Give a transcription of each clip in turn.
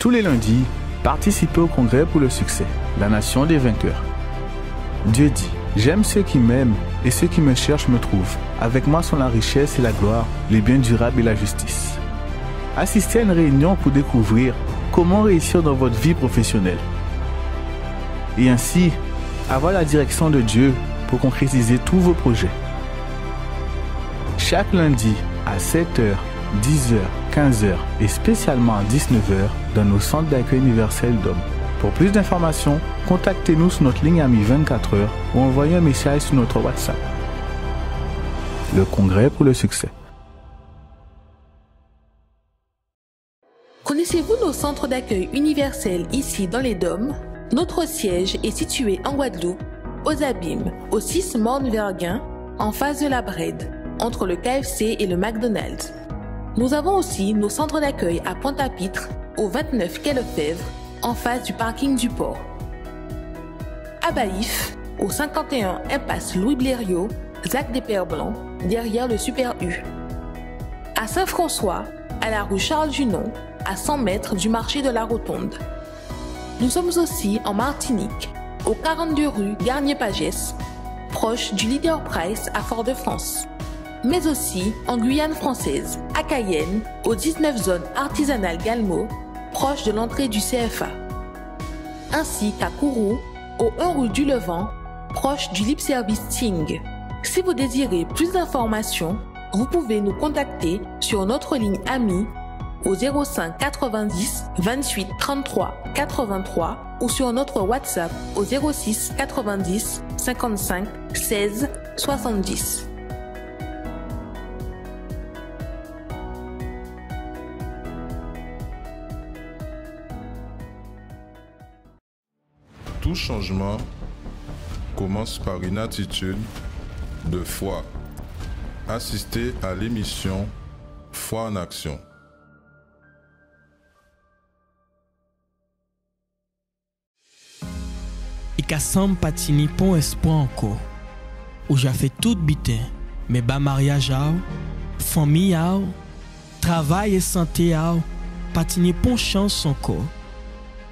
Tous les lundis, participez au congrès pour le succès, la nation des vainqueurs. Dieu dit, j'aime ceux qui m'aiment et ceux qui me cherchent me trouvent. Avec moi sont la richesse et la gloire, les biens durables et la justice. Assistez à une réunion pour découvrir comment réussir dans votre vie professionnelle. Et ainsi, avoir la direction de Dieu pour concrétiser tous vos projets. Chaque lundi à 7h, 10h, 15h et spécialement à 19h dans nos centres d'accueil universel d'hommes. Pour plus d'informations, contactez-nous sur notre ligne Ami 24h ou envoyez un message sur notre WhatsApp. Le congrès pour le succès. Connaissez-vous nos centres d'accueil universels ici dans les Dômes? Notre siège est situé en Guadeloupe, aux Abîmes, au 6 Morne-Verguin, en face de la Brède, entre le KFC et le McDonald's. Nous avons aussi nos centres d'accueil à Pointe-à-Pitre, au 29 quai Lefebvre, en face du parking du port. À Baïf, au 51 impasse Louis Blériot, Zac des Pères Blancs, derrière le Super U. À Saint-François, à la rue Charles Junon, à 100 mètres du marché de la Rotonde. Nous sommes aussi en Martinique, au 42 rue Garnier-Pagès, proche du Leader Price à Fort-de-France. Mais aussi en Guyane française, à Cayenne, au 19 zone artisanale Galmo, proche de l'entrée du CFA. Ainsi qu'à Kourou, au 1 rue du Levant, proche du Lip Service Ting. Si vous désirez plus d'informations, vous pouvez nous contacter sur notre ligne Ami au 05 90 28 33 83 ou sur notre WhatsApp au 06 90 55 16 70. Tout changement commence par une attitude de foi. Assistez à l'émission Foi en action. Et qu'assam patini pon espoir encore. Où j'ai fait tout bitin, mais bas mariage, famille, travail et santé, patini pon chance encore.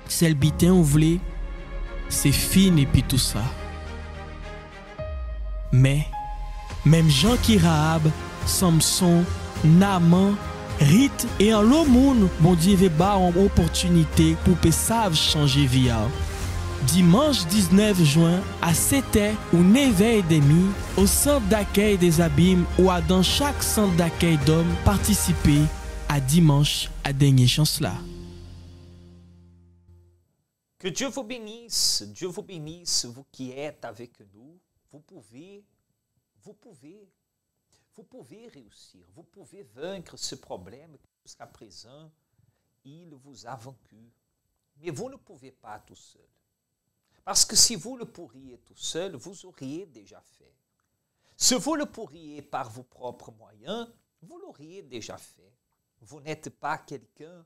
Celle bitin ou vle, c'est fini puis tout ça. Mais, même Jean qui Rahab, Samson, Naaman, Rite et en l'autre monde, bon Dieu veut ba en opportunité pour que savent changer vie. Dimanche 19 juin à 7h ou 9h30 au centre d'accueil des Abîmes ou à dans chaque centre d'accueil d'hommes participer à dimanche à dernière chance là. Que Dieu vous bénisse, vous qui êtes avec nous. Vous pouvez réussir, vous pouvez vaincre ce problème jusqu'à présent, il vous a vaincu. Mais vous ne pouvez pas tout seul. Parce que si vous le pourriez tout seul, vous auriez déjà fait. Si vous le pourriez par vos propres moyens, vous l'auriez déjà fait. Vous n'êtes pas quelqu'un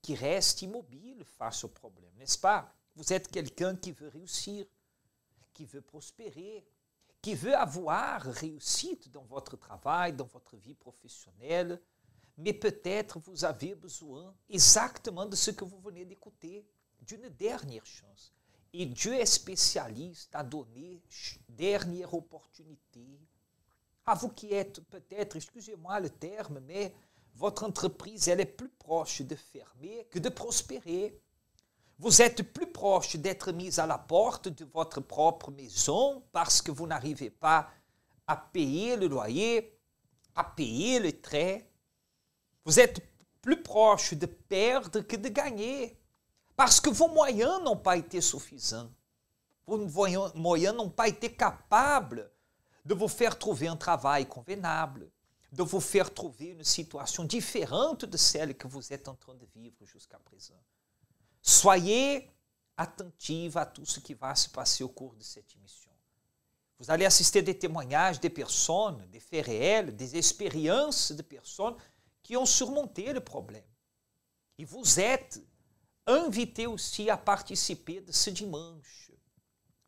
qui reste immobile face au problème, n'est-ce pas? Vous êtes quelqu'un qui veut réussir, qui veut prospérer, qui veut avoir réussite dans votre travail, dans votre vie professionnelle, mais peut-être vous avez besoin exactement de ce que vous venez d'écouter, d'une dernière chance. Et Dieu est spécialiste à donner dernière opportunité. À vous qui êtes peut-être, excusez-moi le terme, mais votre entreprise, elle est plus proche de fermer que de prospérer. Vous êtes plus proche d'être mis à la porte de votre propre maison parce que vous n'arrivez pas à payer le loyer, à payer les traits. Vous êtes plus proche de perdre que de gagner parce que vos moyens n'ont pas été suffisants. Vos moyens n'ont pas été capables de vous faire trouver un travail convenable, de vous faire trouver une situation différente de celle que vous êtes en train de vivre jusqu'à présent. Soyez attentifs à tout ce qui va se passer au cours de cette émission. Vous allez assister des témoignages des personnes, des faits réels, des expériences de personnes qui ont surmonté le problème. Et vous êtes invités aussi à participer de ce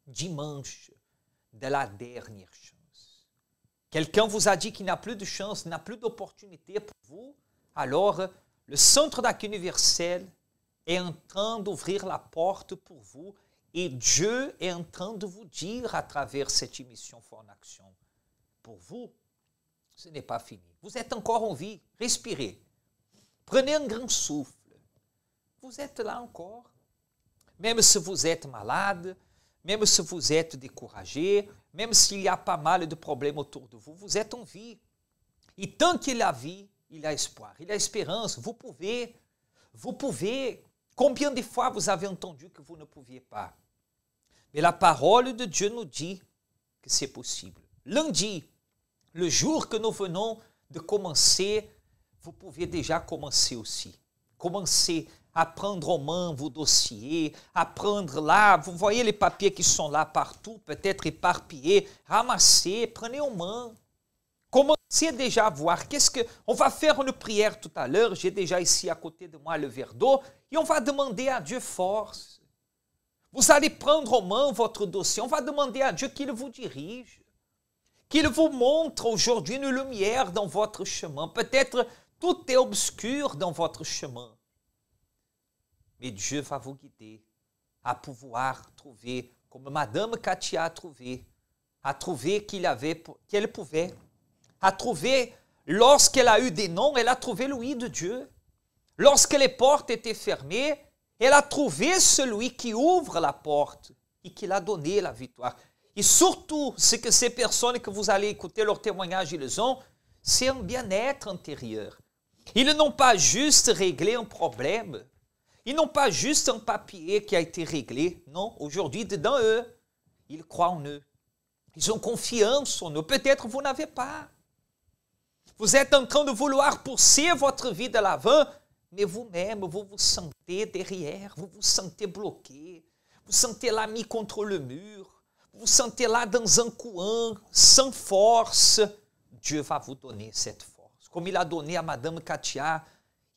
dimanche de la dernière chance. Quelqu'un vous a dit qu'il n'a plus de chance, n'a plus d'opportunité pour vous, alors le Centre d'accueil universel est en train d'ouvrir la porte pour vous et Dieu est en train de vous dire à travers cette émission Foi en Action, pour vous, ce n'est pas fini. Vous êtes encore en vie, respirez. Prenez un grand souffle. Vous êtes là encore. Même si vous êtes malade, même si vous êtes découragé, même s'il y a pas mal de problèmes autour de vous, vous êtes en vie. Et tant qu'il y a vie, il y a espoir, il y a espérance. Vous pouvez. Combien de fois vous avez entendu que vous ne pouviez pas? Mais la parole de Dieu nous dit que c'est possible. Lundi, le jour que nous venons de commencer, vous pouvez déjà commencer aussi. Commencez à prendre en main vos dossiers, à prendre là, vous voyez les papiers qui sont là partout, peut-être éparpillés, ramassez, prenez en main. Commencez déjà à voir, on va faire une prière tout à l'heure, j'ai déjà ici à côté de moi le verre d'eau, et on va demander à Dieu force. Vous allez prendre en main votre dossier, on va demander à Dieu qu'il vous dirige, qu'il vous montre aujourd'hui une lumière dans votre chemin. Peut-être tout est obscur dans votre chemin. Mais Dieu va vous guider à pouvoir trouver, comme Madame Katia a trouvé qu'elle pouvait, a trouvé, lorsqu'elle a eu des noms, elle a trouvé l'ouïe de Dieu. Lorsque les portes étaient fermées, elle a trouvé celui qui ouvre la porte et qui l'a donné la victoire. Et surtout, ce que ces personnes que vous allez écouter leur témoignage, ils ont, c'est un bien-être intérieur. Ils n'ont pas juste réglé un problème. Ils n'ont pas juste un papier qui a été réglé. Non, aujourd'hui, dedans eux, ils croient en eux. Ils ont confiance en eux. Peut-être vous n'avez pas. Vous êtes en train de vouloir pousser votre vie de l'avant, mais vous-même, vous vous sentez derrière, vous vous sentez bloqué, vous vous sentez là mis contre le mur, vous vous sentez là dans un coin, sans force. Dieu va vous donner cette force. Comme il a donné à Madame Katia,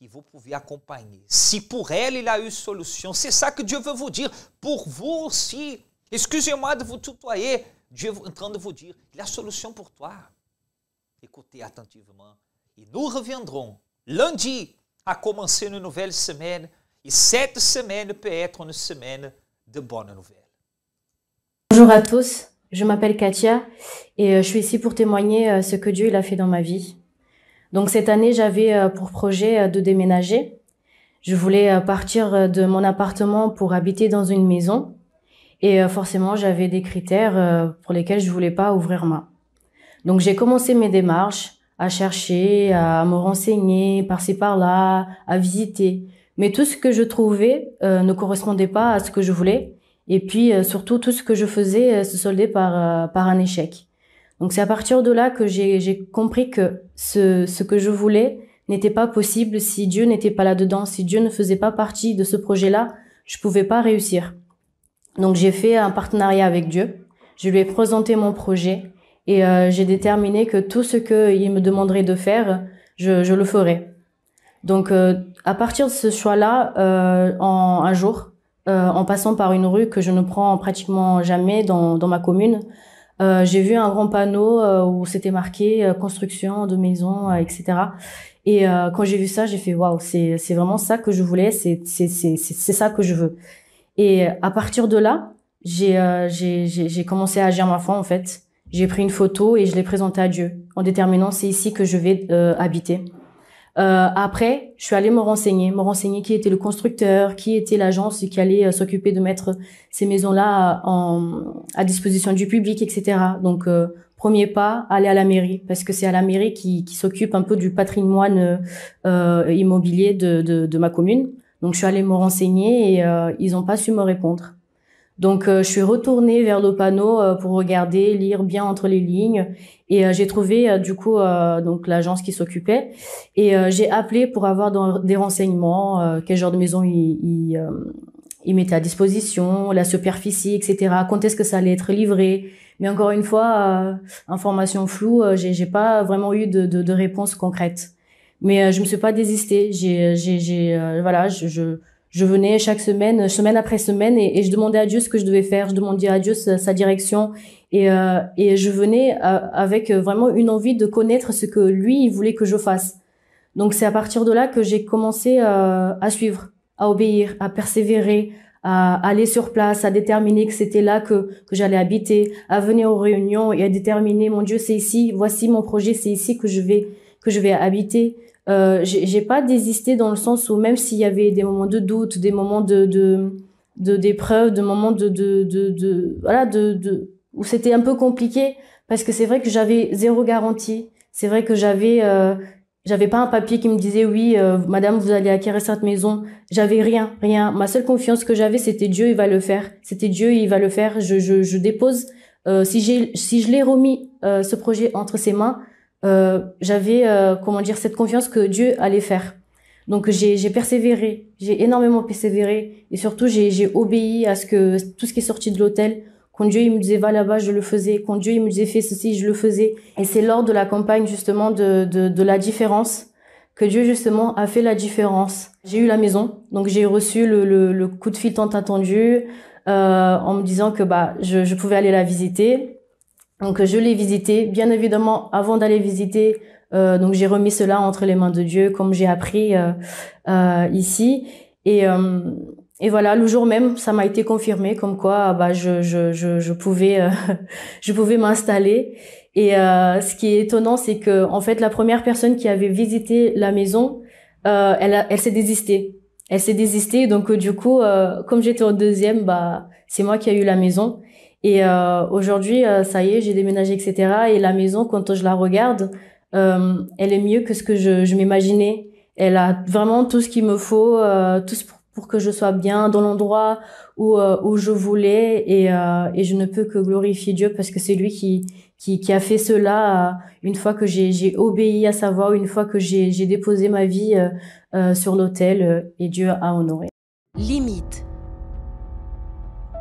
et vous pouvez acompanher. Si pour elle, il a eu solution, c'est ça que Dieu veut vous dire. Pour vous aussi, excusez-moi de vous tutoyer, Dieu est en train de vous dire, il a solution pour toi. Écoutez attentivement. Et nous reviendrons lundi à commencer une nouvelle semaine. Et cette semaine peut être une semaine de bonnes nouvelles. Bonjour à tous, je m'appelle Katia et je suis ici pour témoigner ce que Dieu il a fait dans ma vie. Donc cette année, j'avais pour projet de déménager. Je voulais partir de mon appartement pour habiter dans une maison. Et forcément, j'avais des critères pour lesquels je voulais pas ouvrir main. Donc j'ai commencé mes démarches, à chercher, à me renseigner par-ci par-là, à visiter. Mais tout ce que je trouvais ne correspondait pas à ce que je voulais. Et puis surtout, tout ce que je faisais se soldait par un échec. Donc c'est à partir de là que j'ai compris que ce que je voulais n'était pas possible si Dieu n'était pas là-dedans, si Dieu ne faisait pas partie de ce projet-là, je pouvais pas réussir. Donc j'ai fait un partenariat avec Dieu, je lui ai présenté mon projet et j'ai déterminé que tout ce qu'il me demanderait de faire, je le ferais. Donc à partir de ce choix-là, un jour, en passant par une rue que je ne prends pratiquement jamais dans ma commune, j'ai vu un grand panneau où c'était marqué construction de maisons, etc. Et quand j'ai vu ça, j'ai fait waouh, c'est vraiment ça que je voulais, c'est ça que je veux. Et à partir de là, j'ai commencé à agir ma foi en fait. J'ai pris une photo et je l'ai présentée à Dieu en déterminant c'est ici que je vais habiter. Après, je suis allée me renseigner qui était le constructeur, qui était l'agence qui allait s'occuper de mettre ces maisons-là à disposition du public, etc. Donc, premier pas, aller à la mairie, parce que c'est à la mairie qui s'occupe un peu du patrimoine immobilier de ma commune. Donc, je suis allée me renseigner et ils n'ont pas su me répondre. Donc, je suis retournée vers le panneau pour regarder, lire bien entre les lignes. Et j'ai trouvé du coup donc l'agence qui s'occupait. Et j'ai appelé pour avoir des renseignements, quel genre de maison ils mettaient à disposition, la superficie, etc. Quand est-ce que ça allait être livré. Mais encore une fois, information floue, j'ai pas vraiment eu de réponse concrète. Mais je me suis pas désistée. Voilà, je venais chaque semaine, semaine après semaine, et je demandais à Dieu ce que je devais faire. Je demandais à Dieu sa direction, et je venais avec vraiment une envie de connaître ce que lui il voulait que je fasse. Donc c'est à partir de là que j'ai commencé à suivre à obéir, à persévérer, à aller sur place, à déterminer que c'était là que j'allais habiter, à venir aux réunions et à déterminer, mon Dieu, c'est ici, voici mon projet, c'est ici que je vais habiter. J'ai pas désisté dans le sens où même s'il y avait des moments de doute, des moments d'épreuve, des moments où c'était un peu compliqué, parce que c'est vrai que j'avais zéro garantie. C'est vrai que j'avais pas un papier qui me disait oui, madame, vous allez acquérir cette maison. J'avais rien. Ma seule confiance que j'avais, c'était Dieu, il va le faire. C'était Dieu, il va le faire. Je dépose. Si je l'ai remis ce projet entre ses mains, j'avais cette confiance que Dieu allait faire. Donc j'ai persévéré, j'ai énormément persévéré et surtout j'ai obéi à tout ce qui est sorti de l'hôtel. Quand Dieu il me disait va là-bas, je le faisais. Quand Dieu il me disait fais ceci, je le faisais. Et c'est lors de la campagne justement de la différence que Dieu justement a fait la différence. J'ai eu la maison, donc j'ai reçu le coup de fil tant attendu en me disant que je pouvais aller la visiter. Donc je l'ai visité. Bien évidemment, avant d'aller visiter, donc j'ai remis cela entre les mains de Dieu, comme j'ai appris ici. Et voilà, le jour même, ça m'a été confirmé, comme quoi je pouvais m'installer. Et ce qui est étonnant, c'est que en fait la première personne qui avait visité la maison, elle s'est désistée. Elle s'est désistée, donc du coup, comme j'étais au deuxième, c'est moi qui ai eu la maison. Et aujourd'hui, ça y est, j'ai déménagé, etc. Et la maison, quand je la regarde, elle est mieux que ce que je m'imaginais. Elle a vraiment tout ce qu'il me faut, tout pour que je sois bien dans l'endroit où je voulais. Et je ne peux que glorifier Dieu parce que c'est lui qui a fait cela une fois que j'ai obéi à sa voix, une fois que j'ai déposé ma vie sur l'autel et Dieu a honoré. Limite.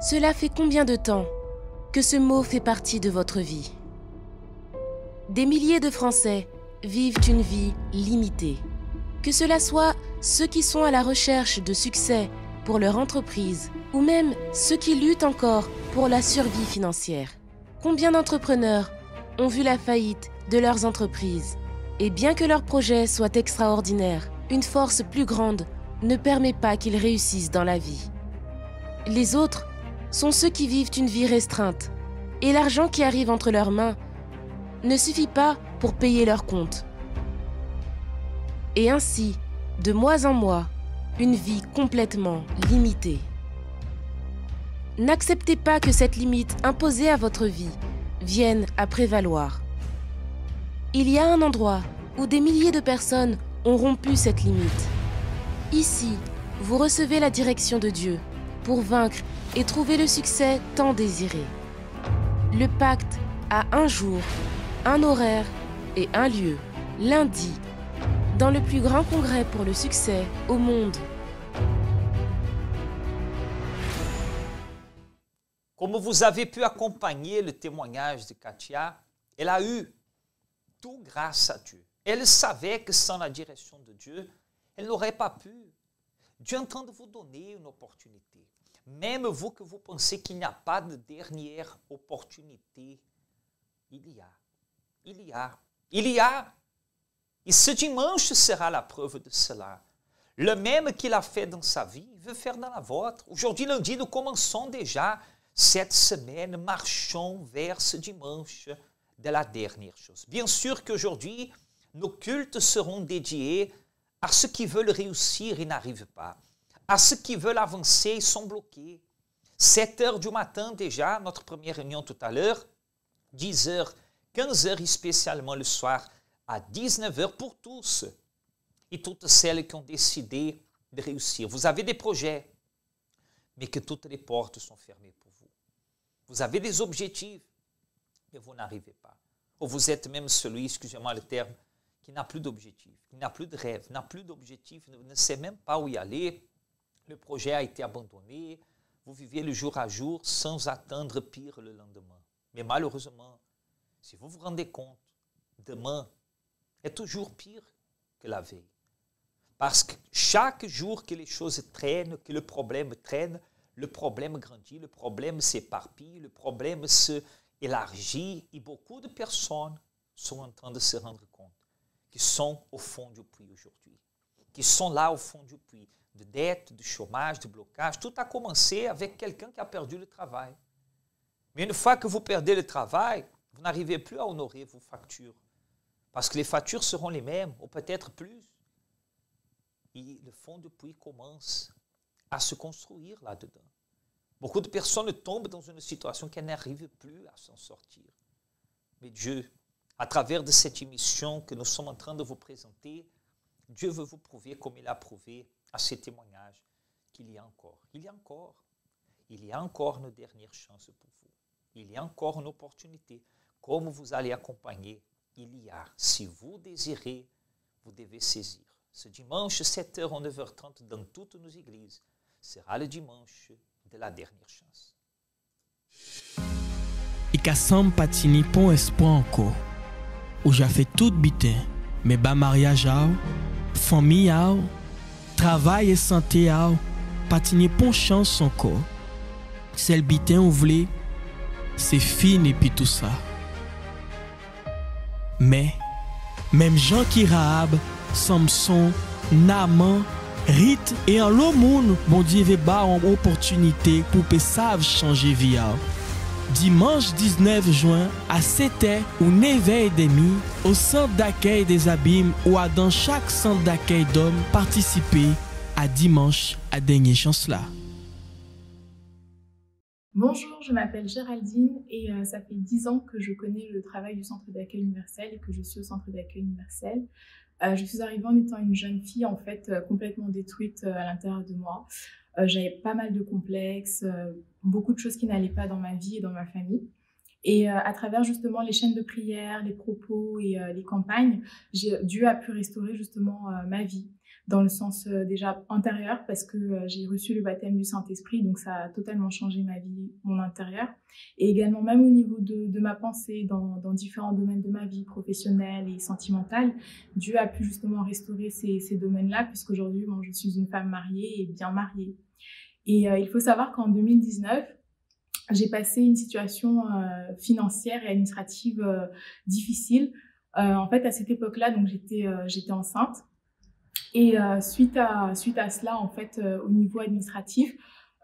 Cela fait combien de temps que ce mot fait partie de votre vie? Des milliers de Français vivent une vie limitée. Que cela soit ceux qui sont à la recherche de succès pour leur entreprise ou même ceux qui luttent encore pour la survie financière. Combien d'entrepreneurs ont vu la faillite de leurs entreprises? Et bien que leur projet soit extraordinaire, une force plus grande ne permet pas qu'ils réussissent dans la vie. Les autres sont ceux qui vivent une vie restreinte et l'argent qui arrive entre leurs mains ne suffit pas pour payer leurs comptes. Et ainsi, de mois en mois, une vie complètement limitée. N'acceptez pas que cette limite imposée à votre vie vienne à prévaloir. Il y a un endroit où des milliers de personnes ont rompu cette limite. Ici, vous recevez la direction de Dieu pour vaincre et trouver le succès tant désiré. Le pacte a un jour, un horaire et un lieu, lundi, dans le plus grand congrès pour le succès au monde. Comme vous avez pu acompanher le témoignage de Katia, elle a eu tout grâce à Dieu. Elle savait que sans la direction de Dieu, elle n'aurait pas pu. Dieu est en train de vous donner une opportunité. Même vous que vous pensez qu'il n'y a pas de dernière opportunité, il y a. Et ce dimanche sera la preuve de cela. Le même qu'il a fait dans sa vie, il veut faire dans la vôtre. Aujourd'hui, lundi, nous commençons déjà cette semaine, marchons vers ce dimanche de la dernière chose. Bien sûr qu'aujourd'hui, nos cultes seront dédiés à ceux qui veulent réussir et n'arrivent pas, à ceux qui veulent avancer et sont bloqués. 7 heures du matin déjà, notre première réunion tout à l'heure, 10 heures, 15 heures et spécialement le soir à 19 heures pour tous et toutes celles qui ont décidé de réussir. Vous avez des projets, mais que toutes les portes sont fermées pour vous. Vous avez des objectifs, mais vous n'arrivez pas. Ou vous êtes même celui, excusez-moi le terme, qui n'a plus d'objectif, qui n'a plus de rêve, n'a plus d'objectif, ne sait même pas où y aller. Le projet a été abandonné. Vous vivez le jour à jour sans attendre pire le lendemain. Mais malheureusement, si vous vous rendez compte, demain est toujours pire que la veille. Parce que chaque jour que les choses traînent, que le problème traîne, le problème grandit, le problème s'éparpille, le problème s'élargit et beaucoup de personnes sont en train de se rendre compte qu'ils sont au fond du puits aujourd'hui, qu'ils sont là au fond du puits, de dette, de chômage, de blocage. Tout a commencé avec quelqu'un qui a perdu le travail. Mais une fois que vous perdez le travail, vous n'arrivez plus à honorer vos factures. Parce que les factures seront les mêmes, ou peut-être plus. Et le fond de puits commence à se construire là-dedans. Beaucoup de personnes tombent dans une situation qu'elles n'arrivent plus à s'en sortir. Mais Dieu, à travers de cette émission que nous sommes en train de vous présenter, Dieu veut vous prouver, comme il a prouvé à ces témoignages, qu'il y a encore, il y a encore une dernière chance pour vous. Il y a encore une opportunité. Comme vous allez accompagner, il y a. Si vous désirez, vous devez saisir. Ce dimanche, 7h ou 9h30, dans toutes nos églises, sera le dimanche de la dernière chance. Et qu'à Sam patini pon espoir encore, où j'ai fait tout bitin, mais bas mariage, famille, travail et santé, patini pon chance encore. Celle bitin ou vle, c'est fini et puis tout ça. Mais, même Jean qui Rahab, Samson, Naaman, Rite et en l'autre monde, bon Dieu veut ba en opportunité pour que savent changer vie. Dimanche 19 juin à 7h ou 9h30 au centre d'accueil des Abîmes ou à dans chaque centre d'accueil d'hommes participer à dimanche à dernière chance là. Bonjour, je m'appelle Géraldine et ça fait 10 ans que je connais le travail du centre d'accueil universel et que je suis au centre d'accueil universel. Je suis arrivée en étant une jeune fille en fait complètement détruite à l'intérieur de moi. J'avais pas mal de complexes, beaucoup de choses qui n'allaient pas dans ma vie et dans ma famille. Et à travers justement les chaînes de prière, les propos et les campagnes, Dieu a pu restaurer justement ma vie. Dans le sens déjà antérieur, parce que j'ai reçu le baptême du Saint-Esprit, donc ça a totalement changé ma vie, mon intérieur. Et également même au niveau de ma pensée, dans différents domaines de ma vie, professionnelle et sentimentale, Dieu a pu justement restaurer ces domaines-là, puisqu'aujourd'hui, je suis une femme mariée et bien mariée. Et il faut savoir qu'en 2019, j'ai passé une situation financière et administrative difficile. En fait, à cette époque-là, donc j'étais enceinte. Et suite à cela, en fait, au niveau administratif,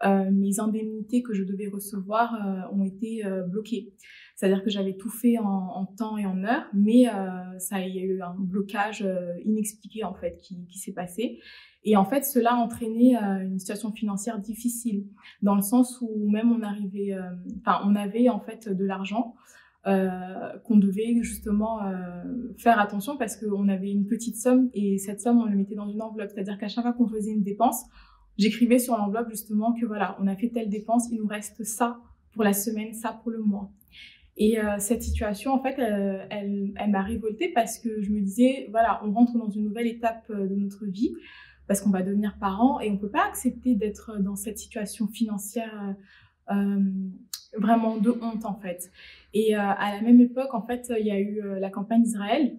mes indemnités que je devais recevoir ont été bloquées. C'est-à-dire que j'avais tout fait en temps et en heure, mais il y a eu un blocage inexpliqué en fait qui s'est passé. Et en fait, cela a entraîné une situation financière difficile, dans le sens où même on avait en fait de l'argent. Qu'on devait justement faire attention parce qu'on avait une petite somme et cette somme on le mettait dans une enveloppe, c'est-à-dire qu'à chaque fois qu'on faisait une dépense, j'écrivais sur l'enveloppe justement que voilà, on a fait telle dépense, il nous reste ça pour la semaine, ça pour le mois. Et cette situation en fait elle m'a révoltée parce que je me disais voilà, on rentre dans une nouvelle étape de notre vie parce qu'on va devenir parents et on peut pas accepter d'être dans cette situation financière vraiment de honte en fait. Et à la même époque, en fait, il y a eu la campagne d'Israël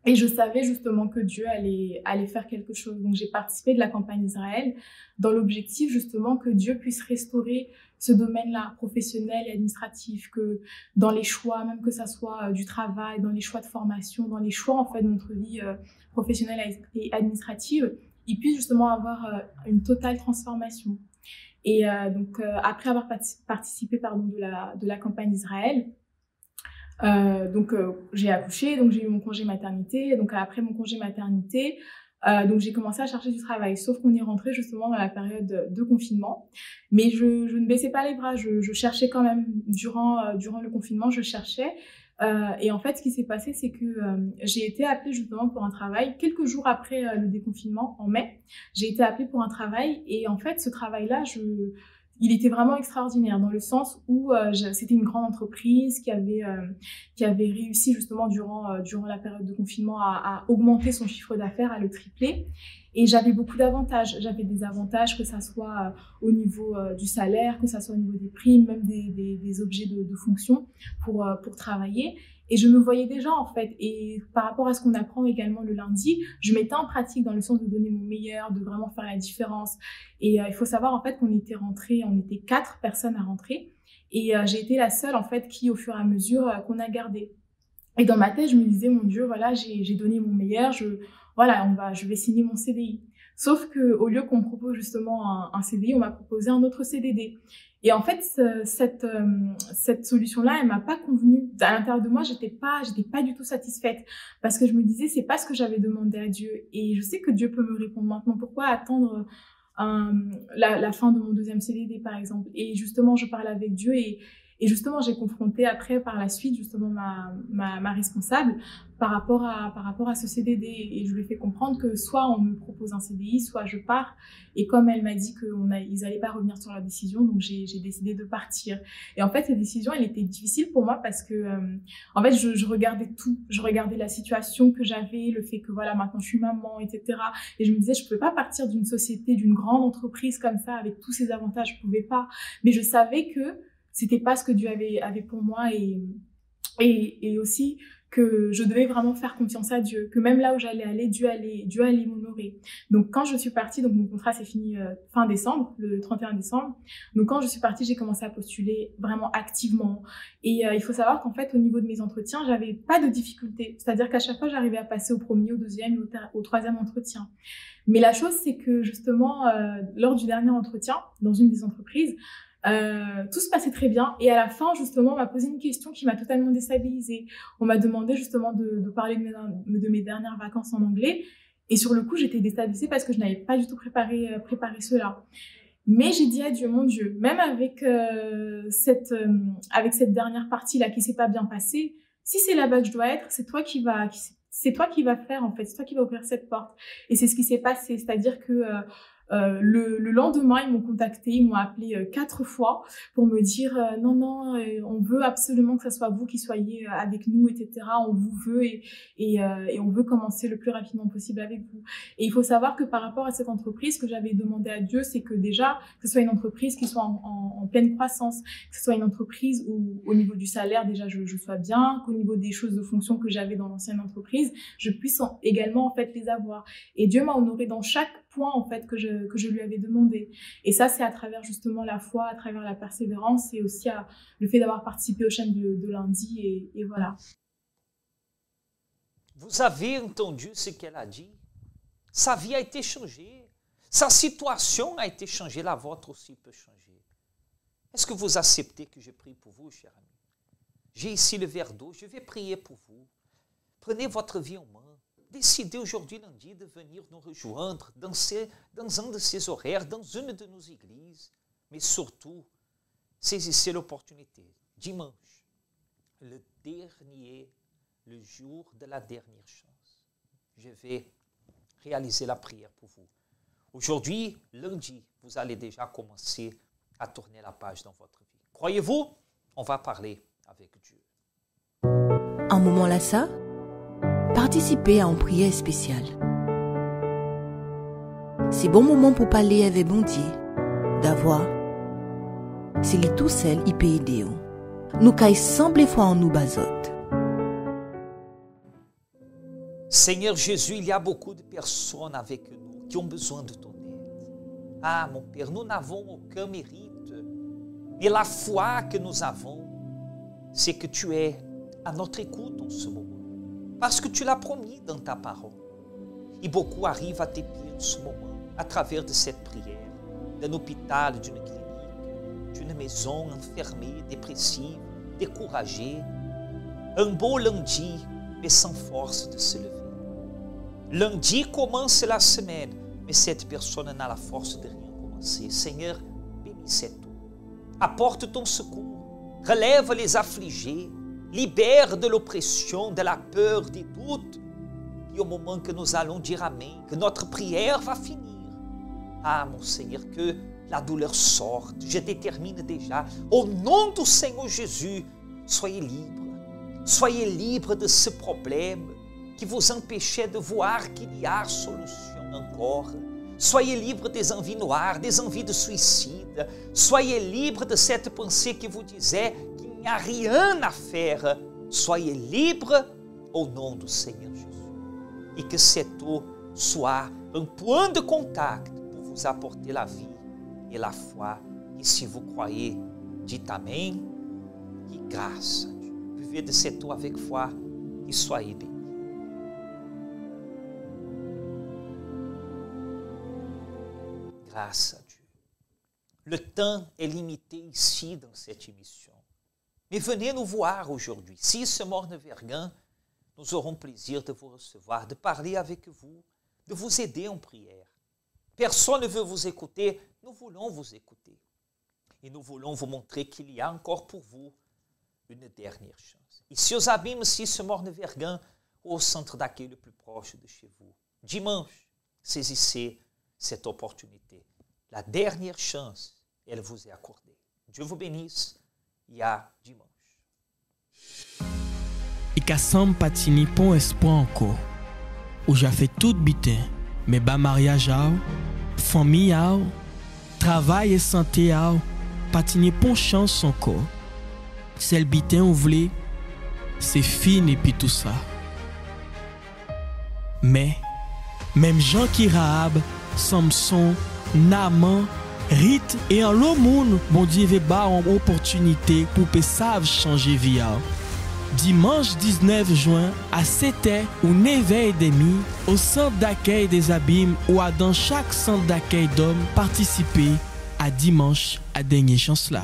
et je savais justement que Dieu allait faire quelque chose. Donc, j'ai participé de la campagne d'Israël dans l'objectif justement que Dieu puisse restaurer ce domaine-là, professionnel et administratif, que dans les choix, même que ça soit du travail, dans les choix de formation, dans les choix en fait de notre vie professionnelle et administrative, il puisse justement avoir une totale transformation. Et donc, après avoir participé de la campagne d'Israël, j'ai accouché, donc j'ai eu mon congé maternité. Donc après mon congé maternité, donc j'ai commencé à chercher du travail. Sauf qu'on est rentré justement dans la période de confinement. Mais je ne baissais pas les bras, je cherchais quand même durant le confinement, je cherchais. Et en fait, ce qui s'est passé, c'est que j'ai été appelée justement pour un travail. Quelques jours après le déconfinement, en mai, j'ai été appelée pour un travail. Et en fait, ce travail-là, il était vraiment extraordinaire dans le sens où c'était une grande entreprise qui avait réussi justement durant la période de confinement à augmenter son chiffre d'affaires, à le tripler. Et j'avais beaucoup d'avantages. J'avais des avantages, que ça soit au niveau du salaire, que ça soit au niveau des primes, même des objets de fonction pour travailler. Et je me voyais déjà en fait. Et par rapport à ce qu'on apprend également le lundi, je mettais en pratique dans le sens de donner mon meilleur, de vraiment faire la différence. Et il faut savoir en fait qu'on était 4 personnes à rentrer. Et j'ai été la seule en fait qui, au fur et à mesure, qu'on a gardé. Et dans ma tête, je me disais, mon Dieu, voilà, j'ai donné mon meilleur, je vais signer mon CDI. Sauf qu'au lieu qu'on me propose justement un CDI, on m'a proposé un autre CDD. Et en fait, cette solution-là, elle m'a pas convenu. À l'intérieur de moi, j'étais pas du tout satisfaite parce que je me disais, c'est pas ce que j'avais demandé à Dieu. Et je sais que Dieu peut me répondre maintenant. Pourquoi attendre la fin de mon deuxième CDD, par exemple? Et justement, je parle avec Dieu et justement, j'ai confronté après, par la suite, justement, ma responsable par rapport à ce CDD. Et je lui ai fait comprendre que soit on me propose un CDI, soit je pars. Et comme elle m'a dit qu'ils n'allaient pas revenir sur la décision, donc j'ai décidé de partir. Et en fait, cette décision, elle était difficile pour moi parce que, en fait, je regardais tout. Je regardais la situation que j'avais, le fait que, voilà, maintenant je suis maman, etc. Et je me disais, je pouvais pas partir d'une société, d'une grande entreprise comme ça, avec tous ces avantages, je pouvais pas. Mais je savais que c'était pas ce que Dieu avait pour moi et aussi que je devais vraiment faire confiance à Dieu, que même là où j'allais aller, Dieu allait m'honorer. Donc quand je suis partie, donc mon contrat s'est fini fin décembre, le 31 décembre. Donc quand je suis partie, j'ai commencé à postuler vraiment activement. Et il faut savoir qu'en fait, au niveau de mes entretiens, j'avais pas de difficultés. C'est-à-dire qu'à chaque fois, j'arrivais à passer au premier, au deuxième, au troisième entretien. Mais la chose, c'est que justement, lors du dernier entretien, dans une des entreprises, tout se passait très bien et à la fin justement on m'a posé une question qui m'a totalement déstabilisée. On m'a demandé justement de parler de mes dernières vacances en anglais et sur le coup j'étais déstabilisée parce que je n'avais pas du tout préparé cela. Mais j'ai dit à Dieu, mon Dieu, même avec cette dernière partie là qui s'est pas bien passée, si c'est là-bas que je dois être, c'est toi qui va faire en fait, c'est toi qui va ouvrir cette porte. Et c'est ce qui s'est passé, c'est-à-dire que le lendemain, ils m'ont contacté, ils m'ont appelé 4 fois pour me dire non, on veut absolument que ce soit vous qui soyez avec nous, etc. On vous veut et on veut commencer le plus rapidement possible avec vous. Et il faut savoir que par rapport à cette entreprise, ce que j'avais demandé à Dieu, c'est que déjà, que ce soit une entreprise qui soit en pleine croissance, que ce soit une entreprise où au niveau du salaire, déjà, je sois bien, qu'au niveau des choses de fonction que j'avais dans l'ancienne entreprise, je puisse également en fait les avoir. Et Dieu m'a honorée dans chaque point en fait que je lui avais demandé. Et ça, c'est à travers justement la foi, à travers la persévérance et aussi le fait d'avoir participé aux chaînes de lundi et voilà. Vous avez entendu ce qu'elle a dit? Sa vie a été changée. Sa situation a été changée. La vôtre aussi peut changer. Est-ce que vous acceptez que je prie pour vous, cher ami? J'ai ici le verre d'eau. Je vais prier pour vous. Prenez votre vie en main. Décidez aujourd'hui lundi de venir nous rejoindre dans un de ces horaires, dans une de nos églises. Mais surtout, saisissez l'opportunité. Dimanche, le jour de la dernière chance. Je vais réaliser la prière pour vous. Aujourd'hui, lundi, vous allez déjà commencer à tourner la page dans votre vie. Croyez-vous? On va parler avec Dieu. Un moment là, ça? Participez à une prière spéciale. C'est bon moment pour parler avec bon Dieu, d'avoir. C'est lui tout seul, il peut aider. Nous caille semble fois en nous bazote. Seigneur Jésus, il y a beaucoup de personnes avec nous qui ont besoin de ton aide. Ah, mon Père, nous n'avons aucun mérite. Mais la foi que nous avons, c'est que tu es à notre écoute en ce moment. Parce que tu l'as promis dans ta parole. Et beaucoup arrivent à tes pieds en ce moment, à travers de cette prière, d'un hôpital, d'une clinique, d'une maison enfermée, dépressive, découragée. Un beau lundi, mais sans force de se lever. Lundi commence la semaine, mais cette personne n'a la force de rien commencer. Seigneur, bénis cette eau. Apporte ton secours. Relève les affligés. Libère de l'oppression, de la peur, des doutes. Et au moment que nous allons dire Amen, que notre prière va finir. Ah, mon Seigneur, que la douleur sorte. Je détermine déjà. Au nom du Seigneur Jésus, soyez libres. Soyez libres de ce problème qui vous empêchait de voir qu'il y a solution encore. Soyez libres des envies noires, des envies de suicide. Soyez libres de cette pensée qui vous disait qu'il n'y a rien à faire. Soyez libres au nom du Seigneur Jésus. Et que cette eau soit un point de contact pour vous apporter la vie et la foi. Et si vous croyez, dites Amen et grâce à Dieu. Buvez de cette eau avec foi et soyez bénis. grâce à Dieu. Le temps est limité ici dans cette émission. Mais venez nous voir aujourd'hui. Si ce Morne-Verguen, nous aurons plaisir de vous recevoir, de parler avec vous, de vous aider en prière. Personne ne veut vous écouter, nous voulons vous écouter. Et nous voulons vous montrer qu'il y a encore pour vous une dernière chance. Ici aux Abîmes, si ce Morne-Verguen, au centre d'accueil le plus proche de chez vous. Dimanche, saisissez cette opportunité. La dernière chance, elle vous est accordée. Dieu vous bénisse. Il y a dimanche. Et qu'à Sam patini pon espoir encore. Où j'ai fait tout bitin. Mais bas mariage, famille, travail et santé, patini pon chance encore. Celle bitin ou vle, c'est fini et puis tout ça. Mais, même Jean qui Rahab, Samson, Naaman, Rite et en l'autre monde, bon Dieu veut ba en opportunité pour que savent changer vie. Dimanche 19 juin à 7h ou 9h30 au centre d'accueil des Abîmes ou à dans chaque centre d'accueil d'hommes participer à dimanche à dernière chance là.